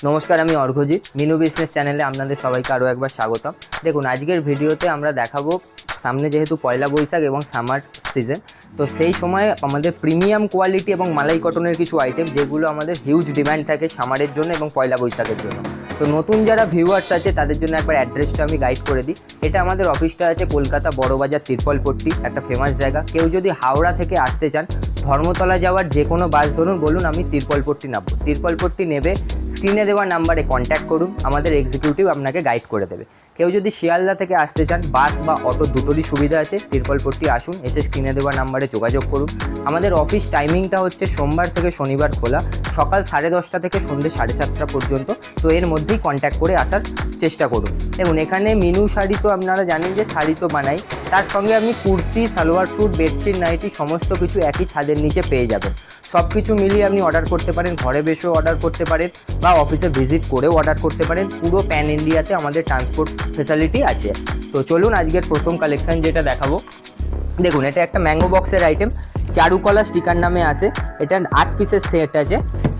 নমস্কার, আমি অর্ঘ্যজিৎ। মিনু বিজনেস চ্যানেলে আপনাদের সবাইকে আরও একবার স্বাগতম। দেখুন, আজকের ভিডিওতে আমরা দেখাবো, সামনে যেহেতু পয়লা বৈশাখ এবং সামার সিজন, তো সেই সময় আমাদের প্রিমিয়াম কোয়ালিটি এবং মালাই কটনের কিছু আইটেম যেগুলো আমাদের হিউজ ডিমান্ড থাকে সামারের জন্য এবং পয়লা বৈশাখের জন্য। তো নতুন যারা ভিউয়ার্স আছে তাদের জন্য একবার অ্যাড্রেসটা আমি গাইড করে দিই। এটা আমাদের অফিসটা আছে কলকাতা বড়বাজার তিরপলপট্টি, একটা ফেমাস জায়গা। কেউ যদি হাওড়া থেকে আসতে চান, ধর্মতলা যাওয়ার যে কোনো বাস ধরুন, বলুন আমি তিরপলপট্টি নামবো, তিরপলপট্টি নেবে স্ক্রিনে দেওয়া নাম্বারে কন্ট্যাক্ট করুন, আমাদের এক্সিকিউটিভ আপনাকে গাইড করে দেবে। কেউ যদি শিয়ালদা থেকে আসতে চান, বাস বা অটো দুটোরই সুবিধা আছে, তিরপলপট্টি আসুন, এসে স্ক্রিনে দেওয়া নাম্বারে যোগাযোগ করুন। আমাদের অফিস টাইমিংটা হচ্ছে সোমবার থেকে শনিবার খোলা, সকাল 10:30 থেকে সন্ধ্যে 7:30 পর্যন্ত। তো এর মধ্যেই কন্ট্যাক্ট করে আসার চেষ্টা করুন। দেখুন, এখানে মিনু শাড়ি তো আপনারা জানেন যে শাড়ি তো বানাই, তার সঙ্গে আপনি kurti, salwar suit, bedsheet, nightie সমস্ত কিছু একই ছাদের নিচে পেয়ে যাবেন। সব কিছু মিলিয়ে আপনি অর্ডার করতে পারেন, ঘরে বসেও অর্ডার করতে পারেন বা অফিসে ভিজিট করেও অর্ডার করতে পারেন। পুরো প্যান ইন্ডিয়াতে আমাদের ট্রান্সপোর্ট ফেসিলিটি আছে। তো চলুন আজকের প্রথম কালেকশন যেটা দেখাবো। দেখুন, এটা একটা ম্যাঙ্গো বক্সের আইটেম, চারুকলা স্টিকার নামে আসে। এটা 8 পিসের সেট আছে।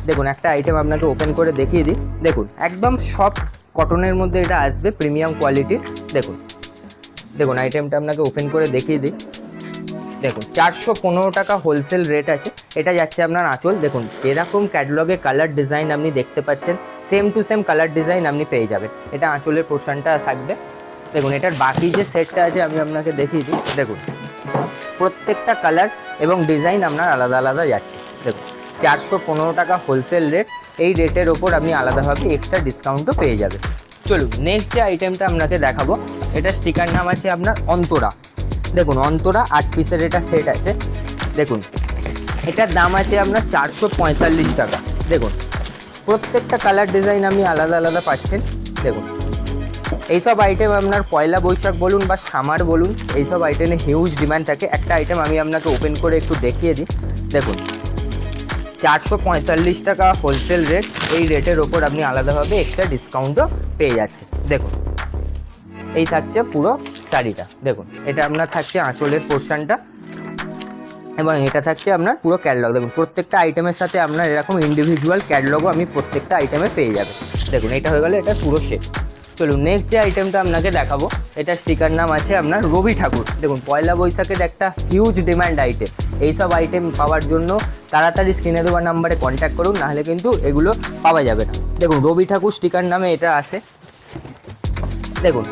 দেখুন, একটা আইটেম আপনাকে ওপেন করে দেখিয়ে দিই। দেখুন, একদম সফট কটনের মধ্যে এটা আসবে, প্রিমিয়াম কোয়ালিটির। দেখুন দেখুন আইটেমটা আপনাকে ওপেন করে দেখিয়ে দিই। দেখুন, 415 টাকা হোলসেল রেট আছে। এটা যাচ্ছে আপনার আঁচল। দেখুন, যেরকম ক্যাটালগে কালার ডিজাইন আপনি দেখতে পাচ্ছেন, same to same colour design আপনি পেয়ে যাবেন। এটা আঁচলের পোর্শনটা থাকবে। দেখুন, এটার বাকি যে সেটটা আছে আমি আপনাকে দেখিয়ে দিই। দেখুন, প্রত্যেকটা কালার এবং ডিজাইন আপনার আলাদা আলাদা যাচ্ছে। দেখুন, 415 টাকা হোলসেল রেট। এই রেটের ওপর আপনি আলাদাভাবে এক্সট্রা ডিসকাউন্টও পেয়ে যাবেন। চলুন নেক্সট যে আইটেমটা আপনাকে দেখাবো, এটা স্টিকার নাম আছে আপনার অন্তরা। দেখুন, অন্তরা 8 পিসের এটা সেট আছে। দেখুন, এটার দাম আছে আপনার 445 টাকা। দেখুন, প্রত্যেকটা কালার ডিজাইন আপনি আলাদা আলাদা পাচ্ছেন। দেখুন, এইসব আইটেম আপনার পয়লা বৈশাখ বলুন বা সামার বলুন, এইসব আইটেমে হিউজ ডিমান্ড থাকে। একটা আইটেম আমি আপনাকে ওপেন করে একটু দেখিয়ে দিই। দেখুন, 445 টাকা হোলসেল রেট। এই রেটের ওপর আপনি আলাদাভাবে এক্সট্রা ডিসকাউন্টও পেয়ে যাচ্ছে। দেখুন, এই থাকছে পুরো শাড়িটা। দেখুন, এটা আপনার থাকছে আঁচলের পোর্শনটা এবং এটা থাকছে আপনার পুরো ক্যাটালগ। দেখুন, প্রত্যেকটা আইটেমের সাথে আপনার এরকম ইন্ডিভিজুয়াল ক্যাটালগও আমি প্রত্যেকটা আইটেমে পেয়ে যাবেন। দেখুন, এটা হয়ে গেল এটা পুরো সেট। চলুন নেক্সট যে আইটেমটা আপনাকে দেখাবো, এটা স্টিকার নাম আছে আপনার রবি ঠাকুর। দেখুন, পয়লা বৈশাখের একটা হিউজ ডিমান্ড আইটেম। এইসব আইটেম পাওয়ার জন্য তাড়াতাড়ি স্ক্রিনে দেওয়া নাম্বারে কন্ট্যাক্ট করুন, নাহলে কিন্তু এগুলো পাওয়া যাবে না। দেখুন, রবি ঠাকুর স্টিকার নামে এটা আসে। দেখুন,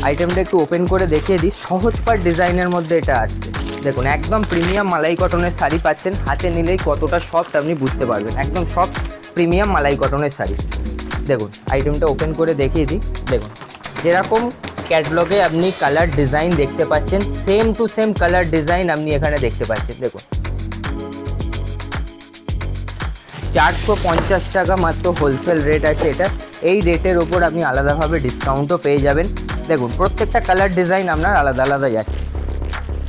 আইটেমটা একটু ওপেন করে দেখিয়ে দিই। সহজ পাট ডিজাইনের মধ্যে এটা আসছে। দেখুন, একদম প্রিমিয়াম মালাই কটনের শাড়ি পাচ্ছেন। হাতে নিলেই কতটা সফট আপনি বুঝতে পারবেন। একদম সফট প্রিমিয়াম মালাই কটনের শাড়ি। দেখুন, আইটেমটা ওপেন করে দেখিয়ে দিই। দেখুন, যেরকম ক্যাটালগে আপনি কালার ডিজাইন দেখতে পাচ্ছেন, same to same colour design আপনি এখানে দেখতে পাচ্ছেন। দেখুন, 450 টাকা মাত্র হোলসেল রেট আছে এটা। এই রেটের ওপর আপনি আলাদাভাবে ডিসকাউন্টও পেয়ে যাবেন। দেখুন, প্রত্যেকটা কালার ডিজাইন আপনার আলাদা আলাদা যাচ্ছে।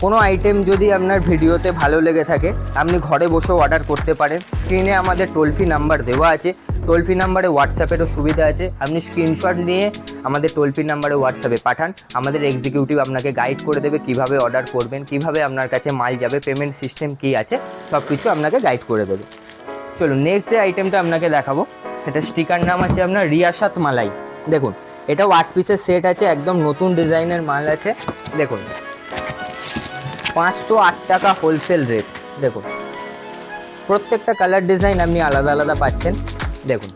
কোনো আইটেম যদি আপনার ভিডিওতে ভালো লেগে থাকে, আপনি ঘরে বসেও অর্ডার করতে পারেন। স্ক্রিনে আমাদের টোল ফ্রি নাম্বার দেওয়া আছে। টোল ফ্রি নাম্বারে হোয়াটসঅ্যাপেরও সুবিধা আছে। আপনি স্ক্রিনশট নিয়ে আমাদের টোল ফ্রি নাম্বারে হোয়াটসঅ্যাপে পাঠান, আমাদের এক্সিকিউটিভ আপনাকে গাইড করে দেবে কীভাবে অর্ডার করবেন, কীভাবে আপনার কাছে মাল যাবে, পেমেন্ট সিস্টেম কী আছে, সব কিছু আপনাকে গাইড করে দেবে। চলুন নেক্সট যে আইটেমটা আপনাকে দেখাবো, এটা স্টিকার নাম আছে আপনার রিয়াসাত মালাই। দেখুন, এটাও 8 পিসের সেট আছে, একদম নতুন ডিজাইনের মাল আছে। দেখুন, 508 টাকা হোলসেল রেট। দেখুন, প্রত্যেকটা কালার ডিজাইন আপনি আলাদা আলাদা পাচ্ছেন। দেখুন,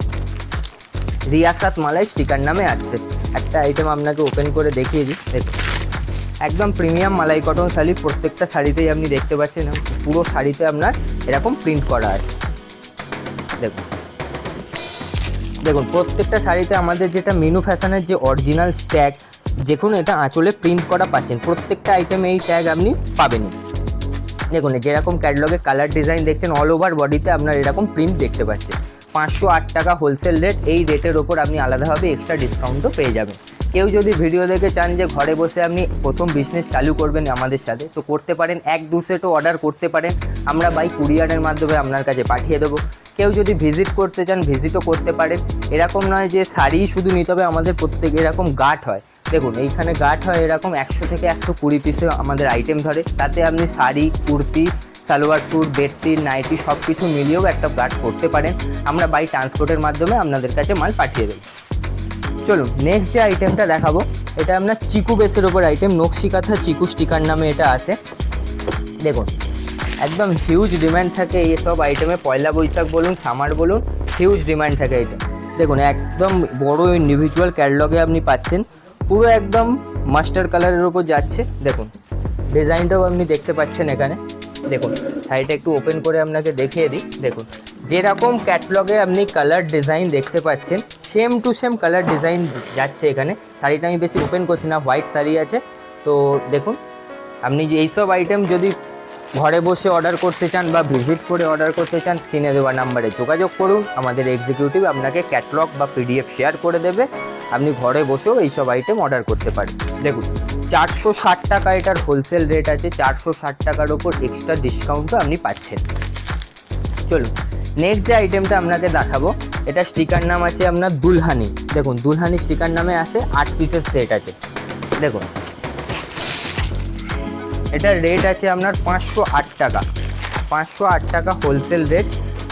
রিয়াসাত মালাই স্টিকার নামে আসছে। একটা আইটেম আপনাকে ওপেন করে দেখিয়ে দিই। দেখুন, একদম প্রিমিয়াম মালাই কটন শাড়ি। প্রত্যেকটা শাড়িতেই আপনি দেখতে পাচ্ছেন পুরো শাড়িতে আপনার এরকম প্রিন্ট করা আছে। দেখুন, দেখুন প্রত্যেকটা শাড়িতে আমাদের যেটা মিনু ফ্যাশনের যে অরিজিনাল ট্যাগ, দেখুন এটা আঁচলে প্রিন্ট করা পাচ্ছেন। প্রত্যেকটা আইটেমে এই ট্যাগ আপনি পাবেনই। দেখুন, যেরকম ক্যাটালগে কালার ডিজাইন দেখছেন, অল ওভার বডিতে আপনার এরকম প্রিন্ট দেখতে পাচ্ছেন। 508 টাকা হোলসেল রেট। এই রেটের ওপর আপনি আলাদাভাবে এক্সট্রা ডিসকাউন্টও পেয়ে যাবেন। কেউ যদি ভিডিও দেখে চান যে ঘরে বসে আপনি প্রথম বিজনেস চালু করবেন আমাদের সাথে, তো করতে পারেন। 1-2 সেটও অর্ডার করতে পারেন, আমরা বাই কুরিয়ারের মাধ্যমে আপনার কাছে পাঠিয়ে দেবো। কেউ যদি ভিজিট করতে চান, ভিজিটও করতে পারেন। এরকম নয় যে শাড়ি শুধু নিতে হবে, আমাদের প্রত্যেক এরকম গাঁট হয়। দেখুন, এইখানে গাঁট হয় এরকম 100 থেকে 120 পিসে আমাদের আইটেম ধরে। তাতে আপনি sari, kurti, salwar suit, bedsheet, nightie সব কিছু মিলিয়েও একটা ফ্ল্যাট করতে পারেন। আমরা বাই ট্রান্সপোর্টের মাধ্যমে আপনাদের কাছে মাল পাঠিয়ে দেবো। চলুন নেক্সট যে আইটেমটা দেখাবো, এটা আপনার চিকু বেসের ওপর আইটেম, নকশি কাঁথা চিকু স্টিকার নামে এটা আছে। দেখুন একদম হিউজ ডিমান্ড থাকে এইসব আইটেমে, পয়লা বৈশাখ বলুন, সামার বলুন, হিউজ ডিমান্ড থাকে এটা। দেখুন একদম বড় ইন্ডিভিজুয়াল ক্যাটালগে আপনি পাচ্ছেন, পুরো একদম মাস্টার কালারের ওপর যাচ্ছে। দেখুন ডিজাইনটাও আপনি দেখতে পাচ্ছেন এখানে। দেখুন শাড়িটা একটু ওপেন করে আপনাকে দেখিয়ে দিই। দেখুন যেরকম ক্যাটালগে আপনি কালার ডিজাইন দেখতে পাচ্ছেন, same to same colour design যাচ্ছে এখানে। শাড়িটা আমি বেশি ওপেন করছি না, হোয়াইট শাড়ি আছে। তো দেখুন আপনি যে এইসব আইটেম যদি ঘরে বসে অর্ডার করতে চান বা ভিজিট করে অর্ডার করতে চান, স্ক্রিনে দেওয়া নাম্বারে যোগাযোগ করুন। আমাদের এক্সিকিউটিভ আপনাকে ক্যাটালগ বা পিডিএফ শেয়ার করে দেবে, আপনি ঘরে বসেও এইসব আইটেম অর্ডার করতে পারেন। দেখুন 460 টাকা এটার হোলসেল রেট আছে, 460 টাকার ওপর এক্সট্রা ডিসকাউন্টও আপনি পাচ্ছেন। চলুন নেক্সট যে আইটেমটা আপনাকে দেখাবো, এটা স্টিকার নাম আছে আপনার দুলহানি। দেখুন দুলহানি স্টিকার নামে আছে, 8 পিসের সেট আছে। দেখুন এটার রেট আছে আপনার 508 টাকা, 508 টাকা হোলসেল রেট।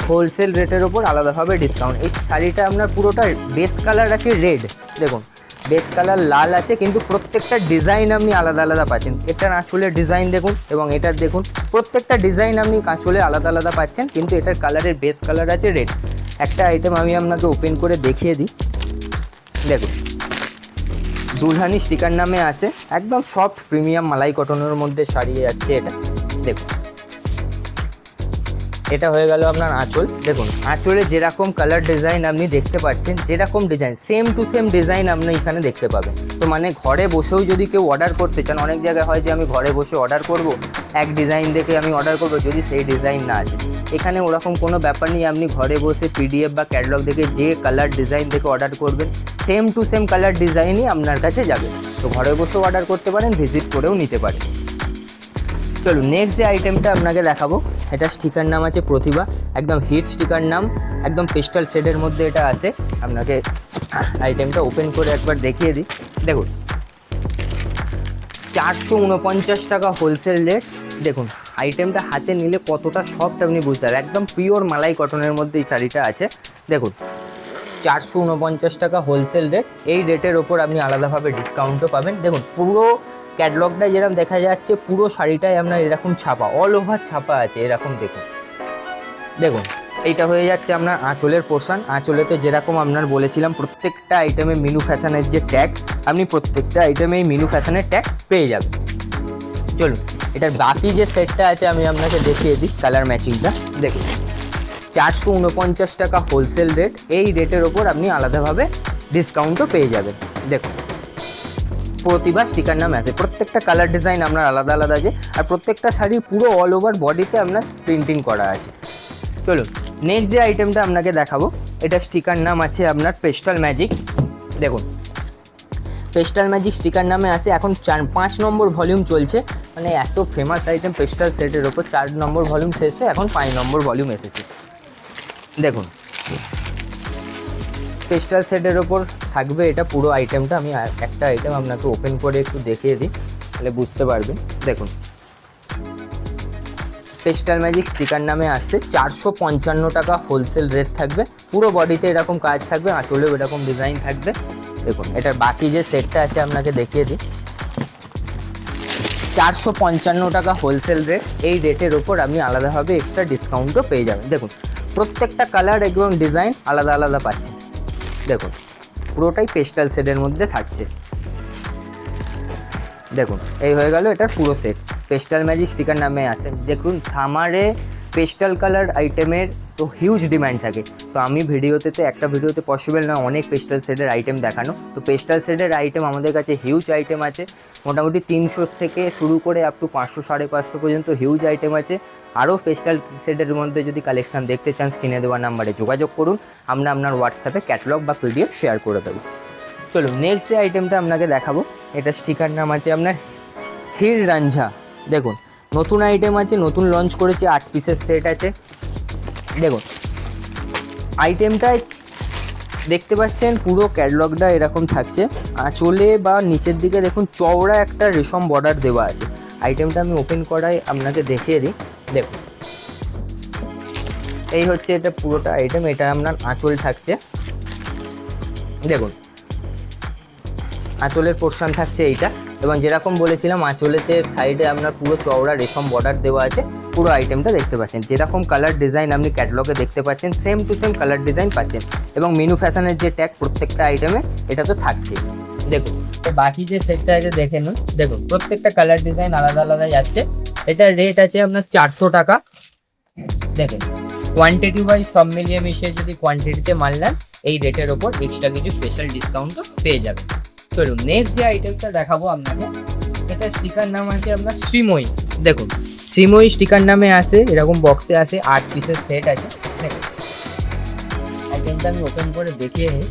হোলসেল রেটের ওপর আলাদাভাবে ডিসকাউন্ট। এই শাড়িটা আপনার পুরোটা বেস কালার আছে রেড, দেখুন বেস কালার লাল আছে, কিন্তু প্রত্যেকটা ডিজাইন আপনি আলাদা আলাদা পাচ্ছেন। এটার আঁচলের ডিজাইন দেখুন এবং এটার দেখুন, প্রত্যেকটা ডিজাইন আপনি আঁচলে আলাদা আলাদা পাচ্ছেন, কিন্তু এটার কালারের বেস কালার আছে রেড। একটা আইটেম আমি আপনাকে ওপেন করে দেখিয়ে দিই। দেখুন দুলহানি স্টিকার নামে আছে, একদম সফট প্রিমিয়াম মালাই কটনের মধ্যে শাড়ি যাচ্ছে এটা। দেখুন এটা হয়ে গেল আপনার আঁচল। দেখুন আঁচলে যেরকম কালার ডিজাইন আপনি দেখতে পাচ্ছেন, যেরকম design same to same design আপনি এখানে দেখতে পাবেন। তো মানে ঘরে বসেও যদি কেউ অর্ডার করতে চান, অনেক জায়গায় হয় যে আমি ঘরে বসে অর্ডার করব, এক ডিজাইন দেখে আমি অর্ডার করব, যদি সেই ডিজাইন না আছে, এখানে ওরকম কোনো ব্যাপার নেই। আপনি ঘরে বসে পিডিএফ বা ক্যাটালগ দেখে যে কালার ডিজাইন দেখে অর্ডার করবেন, সেম টু সেম কালার ডিজাইনই আপনার কাছে যাবে। তো ঘরে বসেও অর্ডার করতে পারেন, ভিজিট করেও নিতে পারেন। চলুন নেক্সট যে আইটেমটা আপনাকে দেখাবো, এটা স্টিকার নাম আছে প্রতিভা, একদম হিট স্টিকার নাম, একদম পেস্টাল শেডের মধ্যে এটা আছে। আপনাকে আইটেমটা ওপেন করে একবার দেখিয়ে দিই। দেখুন 449 টাকা হোলসেল রেট। দেখুন আইটেমটা হাতে নিলে কতটা সফট আপনি বুঝতে পারবেন, একদম পিওর মালাই কটনের মধ্যে এই শাড়িটা আছে। দেখুন 449 টাকা হোলসেল রেট, এই রেটের ওপর আপনি আলাদাভাবে ডিসকাউন্টও পাবেন। দেখুন পুরো ক্যাটালগটা যেরকম দেখা যাচ্ছে, পুরো শাড়িটাই আপনার এরকম ছাপা, অল ওভার ছাপা আছে এরকম। দেখুন দেখুন এইটা হয়ে যাচ্ছে আপনার আঁচলের পোর্শন। আঁচলেতে যেরকম আপনার বলেছিলাম, প্রত্যেকটা আইটেমে মিনু ফ্যাশনের যে ট্যাগ, আপনি প্রত্যেকটা আইটেমে এই মিনু ফ্যাশনের ট্যাগ পেয়ে যাবেন। চলুন এটার বাকি যে সেটটা আছে আমি আপনাকে দেখিয়ে দিই কালার ম্যাচিংটা। দেখুন 449 টাকা হোলসেল রেট, এই রেটের ওপর আপনি আলাদাভাবে ডিসকাউন্টও পেয়ে যাবেন। দেখুন প্রতিভা স্টিকার নাম আছে, প্রত্যেকটা কালার ডিজাইন আপনার আলাদা আলাদা আছে, আর প্রত্যেকটা শাড়ির পুরো অল ওভার বডিতে আপনার প্রিন্টিং করা আছে। চলুন নেক্সট যে আইটেমটা আপনাকে দেখাবো, এটা স্টিকার নাম আছে আপনার পেস্টাল ম্যাজিক। দেখুন পেস্টাল ম্যাজিক স্টিকার নামে আছে, এখন 5 নম্বর ভলিউম চলছে। মানে এত ফেমাস আইটেম পেস্টাল সেটের ওপর 4 নম্বর ভলিউম শেষ হয়ে এখন 5 নম্বর ভলিউম এসেছে। দেখুন পেস্টাল সেটের ওপর থাকবে এটা পুরো আইটেমটা। আমি একটা আইটেম আপনাকে ওপেন করে একটু দেখিয়ে দিই, তাহলে বুঝতে পারবেন। দেখুন পেস্টাল ম্যাজিক স্টিকার নামে আসছে, 455 টাকা হোলসেল রেট থাকবে। পুরো বডিতে এরকম কাজ থাকবে, আঁচলেও এরকম ডিজাইন থাকবে। দেখুন এটার বাকি যে সেটটা আছে আপনাকে দেখিয়ে দিই। 455 টাকা হোলসেল রেট, এই রেটের ওপর আপনি আলাদাভাবে এক্সট্রা ডিসকাউন্টও পেয়ে যাবেন। দেখুন প্রত্যেকটা কালার এবং ডিজাইন আলাদা আলাদা পাচ্ছেন। দেখুন পুরোটাই পেস্টাল শেডের মধ্যে থাকছে। দেখুন এই হয়ে গেল এটার পুরো সেট, পেস্টাল ম্যাজিক স্টিকার নামে আসে। দেখুন সামারে পেস্টাল কালার আইটেমের তো হিউজ ডিমান্ড থাকে। তো আমি একটা ভিডিওতে পসিবল না অনেক পেস্টাল শেডের আইটেম দেখানো। তো পেস্টাল শেডের আইটেম আমাদের কাছে হিউজ আইটেম আছে, মোটামুটি 300 থেকে শুরু করে আপ টু 500 550 পর্যন্ত হিউজ আইটেম আছে। আরও পেস্টাল শেডের মধ্যে যদি কালেকশান দেখতে চান, স্ক্রিনে দেওয়া নাম্বারে যোগাযোগ করুন, আমরা আপনার হোয়াটসঅ্যাপে ক্যাটালগ বা পিডিএফ শেয়ার করে দেবো। চলুন নেক্সট যে আইটেমটা আপনাকে দেখাবো, এটা স্টিকার নাম আছে আপনার হির রাঞ্ঝা। দেখুন নতুন আইটেম আছে, নতুন লঞ্চ করেছে, 8 পিসের সেট আছে। দেখুন আইটেমটায় দেখতে পাচ্ছেন পুরো ক্যাটালগটা এরকম থাকছে, আঁচলে বা নিচের দিকে দেখুন চওড়া একটা রেশম বর্ডার দেওয়া আছে। আইটেমটা আমি ওপেন করাই আপনাকে দেখিয়ে দিই। দেখুন এই হচ্ছে এটা পুরোটা আইটেম। এটা আপনার আঁচল থাকছে, দেখুন আঁচলের পোর্শন থাকছে এইটা। এবং যেরকম বলেছিলাম আঁচলেতে সাইডে আপনার পুরো চওড়া রেশম বর্ডার দেওয়া আছে। পুরো আইটেমটা দেখতে পাচ্ছেন, যেরকম কালার ডিজাইন আপনি ক্যাটালগে দেখতে পাচ্ছেন same to same colour design পাচ্ছেন। এবং মিনু ফ্যাশনের যে ট্যাগ প্রত্যেকটা আইটেমে এটা তো থাকছে। দেখুন বাকি যে সেটটা আছে দেখে নিন, দেখুন প্রত্যেকটা কালার ডিজাইন আলাদা আলাদা যাচ্ছে। এটার রেট আছে আপনার 400 টাকা। দেখেন কোয়ান্টিটি ওয়াইজ সব মিলিয়ে মিশিয়ে যদি কোয়ান্টিটিতে মাল নেন এই রেটের ওপর এক্সট্রা কিছু স্পেশাল ডিসকাউন্টও পেয়ে যাবেন। চলুন নেক্সট যে আইটেমটা দেখাবো আপনাকে, এটা স্টিকার নাম আছে আপনার শ্রীময়ী। দেখুন শ্রীময়ী স্টিকার নামে আছে, এরকম বক্সে আছে 8 পিসের সেট আছে। দেখুন আইটেমটা আমি ওপেন করে দেখিয়ে নিই।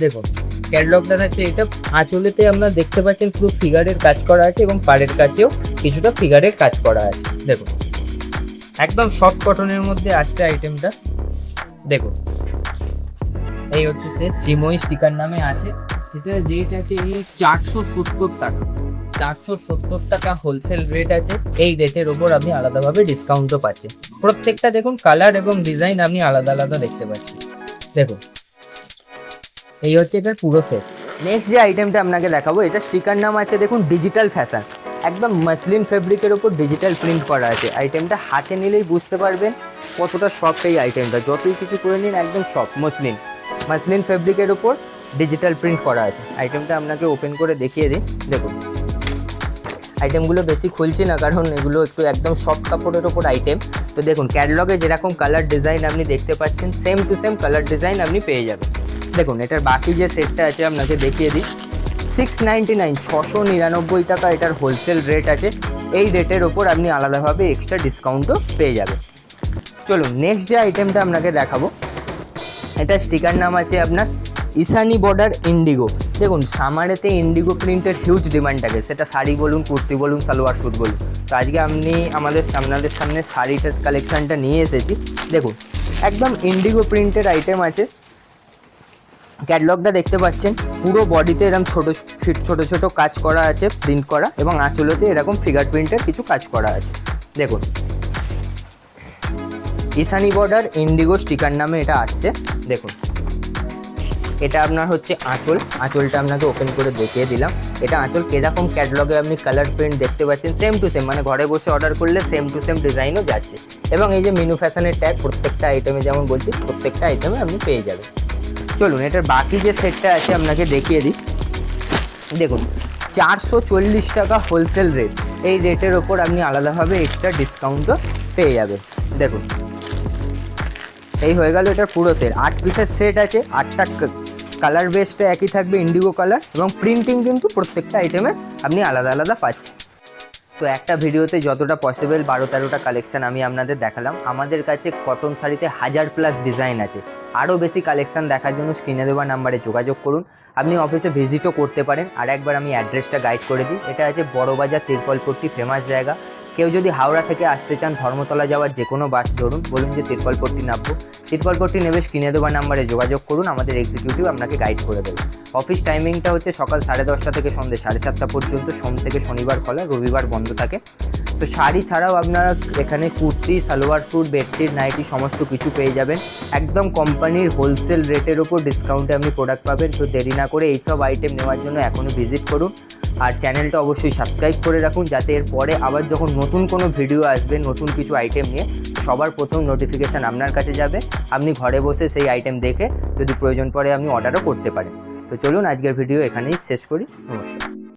দেখুন ক্যাটালগটা থাকছে এটা। আঁচলেতে আপনারা দেখতে পাচ্ছেন পুরো ফিগারের কাজ করা আছে এবং পাড়ের কাছেও কিছুটা ফিগারের কাজ করা আছে। দেখুন একদম সফট কটনের মধ্যে আসছে আইটেমটা। দেখুন এই হচ্ছে সে শ্রীময়ী স্টিকার নামে আছে। এটা রেট আছে 470 টাকা। 470 টাকা হোলসেল রেট আছে। এই রেটের ওপর আপনি আলাদাভাবে ডিসকাউন্টও পাচ্ছেন। প্রত্যেকটা দেখুন কালার এবং ডিজাইন আপনি আলাদা আলাদা দেখতে পাচ্ছেন। দেখুন এই হচ্ছে এটার পুরো সেট। নেক্সট যে আইটেমটা আপনাকে দেখাবো, এটা স্টিকার নাম আছে দেখুন ডিজিটাল ফ্যাশন। একদম মাসলিন ফেব্রিকের ওপর ডিজিটাল প্রিন্ট করা আছে। আইটেমটা হাতে নিলেই বুঝতে পারবেন কতটা সফট এই আইটেমটা। যতই কিছু করে নিন একদম সফট মাসলিন ফেব্রিকের ওপর ডিজিটাল প্রিন্ট করা আছে। আইটেমটা আপনাকে ওপেন করে দেখিয়ে দিই। দেখুন আইটেমগুলো বেশি খুলছি না কারণ এগুলো একটু একদম সফট কাপড়ের ওপর আইটেম। তো দেখুন ক্যাটালগে যেরকম কালার ডিজাইন আপনি দেখতে পাচ্ছেন same to same colour design আপনি পেয়ে যাবেন। দেখুন এটার বাকি যে সেটটা আছে আপনাকে দেখিয়ে দিই। 699 699 টাকা এটার হোলসেল রেট আছে। এই রেটের ওপর আপনি আলাদাভাবে এক্সট্রা ডিসকাউন্টও পেয়ে যাবেন। চলুন নেক্সট যে আইটেমটা আপনাকে দেখাবো, এটা স্টিকার নাম আছে আপনার ইসানি বর্ডার ইন্ডিগো। দেখুন সামারেতে ইন্ডিগো প্রিন্টের হিউজ ডিমান্ড থাকে, সেটা শাড়ি বলুন, কুর্তি বলুন, সালোয়ার স্যুট বলুন। তো আজকে আমি আপনাদের সামনে শাড়িটার কালেকশানটা নিয়ে এসেছি। দেখুন একদম ইন্ডিগো প্রিন্টের আইটেম আছে। ক্যাটালগটা দেখতে পাচ্ছেন, পুরো বডিতে এরকম ছোট ছোট কাজ করা আছে প্রিন্ট করা, এবং আঁচলেতে এরকম ফিগার প্রিন্টের কিছু কাজ করা আছে। দেখুন ইসানি বর্ডার ইন্ডিগো স্টিকার নামে এটা আসছে। দেখুন এটা আপনার হচ্ছে আঁচলটা আপনাকে ওপেন করে দেখিয়ে দিলাম। এটা আঁচল কীরকম ক্যাটালগে আপনি কালার প্রিন্ট দেখতে পাচ্ছেন সেম টু সেম, মানে ঘরে বসে অর্ডার করলে সেম টু সেম ডিজাইনও যাচ্ছে। এবং এই যে মিনু ফ্যাশনের ট্যাগ প্রত্যেকটা আইটেমে, যেমন বলছি প্রত্যেকটা আইটেমে আপনি পেয়ে যাবেন। চলুন এটার বাকি যে সেটটা আছে আপনাকে দেখিয়ে দিই। দেখুন 440 টাকা হোলসেল রেট। এই রেটের ওপর আপনি আলাদাভাবে এক্সট্রা ডিসকাউন্টও পেয়ে যাবেন। দেখুন এই হয়ে গেল এটার পুরো সেট। 8 পিসের সেট আছে। 8টা কালার বেসটা একই থাকবে ইন্ডিগো কালার, এবং প্রিন্টিং কিন্তু প্রত্যেকটা আইটেমে আপনি আলাদা আলাদা পাচ্ছেন। তো একটা ভিডিওতে যতটা পসিবল 12-13টা কালেকশান আমি আপনাদের দেখালাম। আমাদের কাছে কটন শাড়িতে 1000+ ডিজাইন আছে। আরও বেশি কালেকশান দেখার জন্য স্ক্রিনে দেওয়া নাম্বারে যোগাযোগ করুন। আপনি অফিসে ভিজিটও করতে পারেন। আর একবার আমি অ্যাড্রেসটা গাইড করে দিই। এটা আছে বড়বাজার তিরপলপট্টি, ফেমাস জায়গা। কেউ যদি হাওড়া থেকে আসতে চান ধর্মতলা যাওয়ার যে কোনো বাস ধরুন, বলুন যে তিরপলপট্টি নামবো। তিরপলপট্টি নেবে স্ক্রিনে দেওয়া নাম্বারে যোগাযোগ করুন, আমাদের এক্সিকিউটিভ আপনাকে গাইড করে দেবে। অফিস টাইমিংটা হচ্ছে সকাল 10:30 থেকে সন্ধ্যে 7:30 পর্যন্ত। সোম থেকে শনিবার খোলা, রবিবার বন্ধ থাকে। তো শাড়ি ছাড়াও আপনারা এখানে kurti, salwar suit, bedsheet, nightie সমস্ত কিছু পেয়ে যাবেন। একদম কোম্পানির হোলসেল রেটের ওপর ডিসকাউন্টে আপনি প্রোডাক্ট পাবেন। তো দেরি না করে এইসব আইটেম নেওয়ার জন্য এখনই ভিজিট করুন। আর চ্যানেলটা অবশ্যই সাবস্ক্রাইব করে রাখুন, যাতে এর পরে আবার যখন নতুন কোনো ভিডিও আসবে নতুন কিছু আইটেম নিয়ে সবার প্রথম নোটিফিকেশান আপনার কাছে যাবে। আপনি ঘরে বসে সেই আইটেম দেখে যদি প্রয়োজন পড়ে আপনি অর্ডারও করতে পারেন। তো চলুন আজকের ভিডিও এখানেই শেষ করি। নমস্কার।